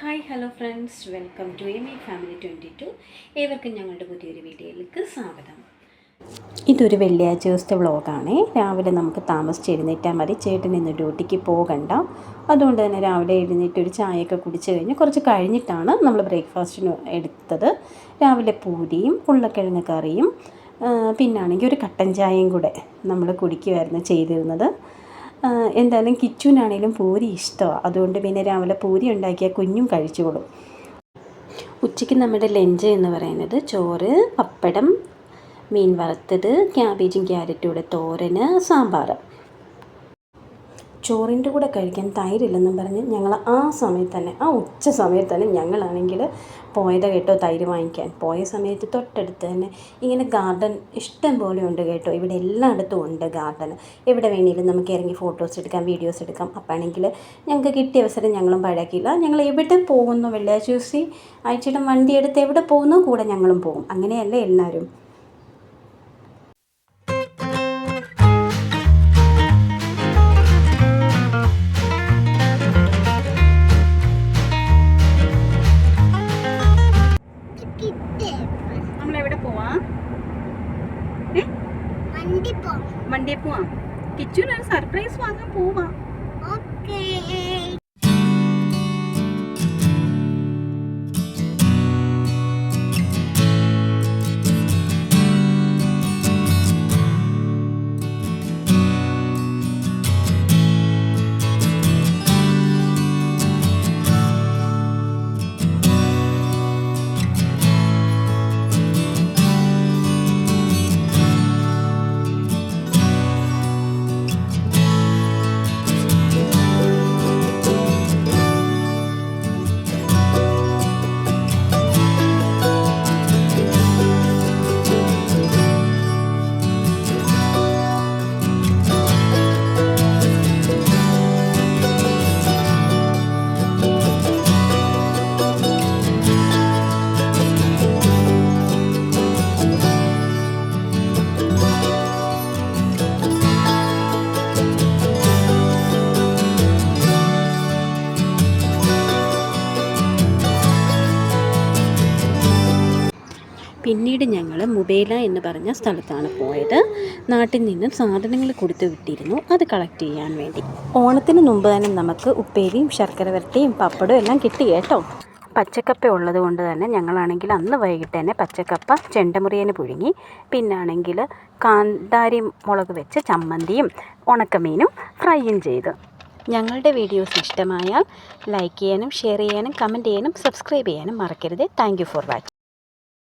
Hi hello friends, welcome to Emy family 22. ഏവർക്കും ഞങ്ങളുടെ പുതിയൊരു വീഡിയോയിലേക്ക് സ്വാഗതം. ഇതൊരു വെള്ളിയാഴ്ച ദിവസത്തെ വ്ളോഗാണ്. രാവിലെ നമുക്ക് താമസിച്ച് എഴുന്നേറ്റാൽ മതി, ചേട്ടൻ ഇന്ന് ഡ്യൂട്ടിക്ക് പോകണ്ട. അതുകൊണ്ട് തന്നെ രാവിലെ എഴുന്നേറ്റ് ഒരു ചായയൊക്കെ കുടിച്ച് കഴിഞ്ഞ് കുറച്ച് കഴിഞ്ഞിട്ടാണ് നമ്മൾ ബ്രേക്ക്ഫാസ്റ്റിന് എടുത്തത്. രാവിലെ പൂരിയും ഉരുളക്കിഴങ്ങ് കറിയും പിന്നാണെങ്കിൽ ഒരു കട്ടൻ ചായയും കൂടെ നമ്മൾ കുടിക്കുമായിരുന്നു ചെയ്തിരുന്നത്. എന്തായാലും കിച്ചുവിനാണെങ്കിലും പൂരി ഇഷ്ടമാണ്. അതുകൊണ്ട് പിന്നെ രാവിലെ പൂരി ഉണ്ടാക്കിയാൽ കുഞ്ഞും കഴിച്ചോളും. ഉച്ചയ്ക്ക് നമ്മുടെ ലഞ്ച് എന്ന് പറയുന്നത് ചോറ്, പപ്പടം, മീൻ വറുത്തത്, ക്യാബേജും ക്യാരറ്റും കൂടെ തോരന്, സാമ്പാർ. ചോറിൻ്റെ കൂടെ കഴിക്കാൻ തൈരില്ലെന്നും പറഞ്ഞ് ഞങ്ങൾ ആ ഉച്ച സമയത്ത് തന്നെ ഞങ്ങളാണെങ്കിൽ പോയത് കേട്ടോ തൈര് വാങ്ങിക്കാൻ. പോയ സമയത്ത് തൊട്ടടുത്ത് തന്നെ ഇങ്ങനെ ഗാർഡൻ ഇഷ്ടം പോലെ ഉണ്ട് കേട്ടോ. ഇവിടെ എല്ലായിടത്തും ഉണ്ട് ഗാർഡൻ. എവിടെ വേണമെങ്കിലും നമുക്ക് ഇറങ്ങി ഫോട്ടോസ് എടുക്കാം, വീഡിയോസ് എടുക്കാം. അപ്പാണെങ്കിൽ ഞങ്ങൾക്ക് കിട്ടിയ അവസരം ഞങ്ങളും പഴക്കില്ല. ഞങ്ങൾ എവിടെ പോകുന്നു, വെള്ളിയാഴ്ച ദിവസം ആഴ്ചയുടെ വണ്ടി എടുത്ത് എവിടെ പോകുന്നു കൂടെ ഞങ്ങളും പോകും. അങ്ങനെയല്ലേ എല്ലാവരും. നമ്മളെവിടെ പോവാം? വണ്ടിയിൽ പോവാം. കിച്ചുവിനൊരു സർപ്രൈസ് വാങ്ങാൻ പോവാം. പിന്നീട് ഞങ്ങൾ മുബേല എന്ന് പറഞ്ഞ സ്ഥലത്താണ് പോയത്. നാട്ടിൽ നിന്നും സാധനങ്ങൾ കൊടുത്തു വിട്ടിരുന്നു, അത് കളക്ട് ചെയ്യാൻ വേണ്ടി. ഓണത്തിന് മുമ്പ് തന്നെ നമുക്ക് ഉപ്പേരിയും ശർക്കര വരട്ടിയും പപ്പടവും എല്ലാം കിട്ടി കേട്ടോ. പച്ചക്കപ്പ ഉള്ളത് കൊണ്ട് തന്നെ ഞങ്ങളാണെങ്കിൽ അന്ന് വൈകിട്ട് തന്നെ പച്ചക്കപ്പ ചെണ്ടമുറിയന് പുഴുങ്ങി, പിന്നാണെങ്കിൽ കാന്താരി മുളക് വെച്ച ചമ്മന്തിയും ഉണക്കമീനും ഫ്രൈയും ചെയ്തു. ഞങ്ങളുടെ വീഡിയോസ് ഇഷ്ടമായാൽ ലൈക്ക് ചെയ്യാനും ഷെയർ ചെയ്യാനും കമൻറ്റ് ചെയ്യാനും സബ്സ്ക്രൈബ് ചെയ്യാനും മറക്കരുത്. Thank you for watching.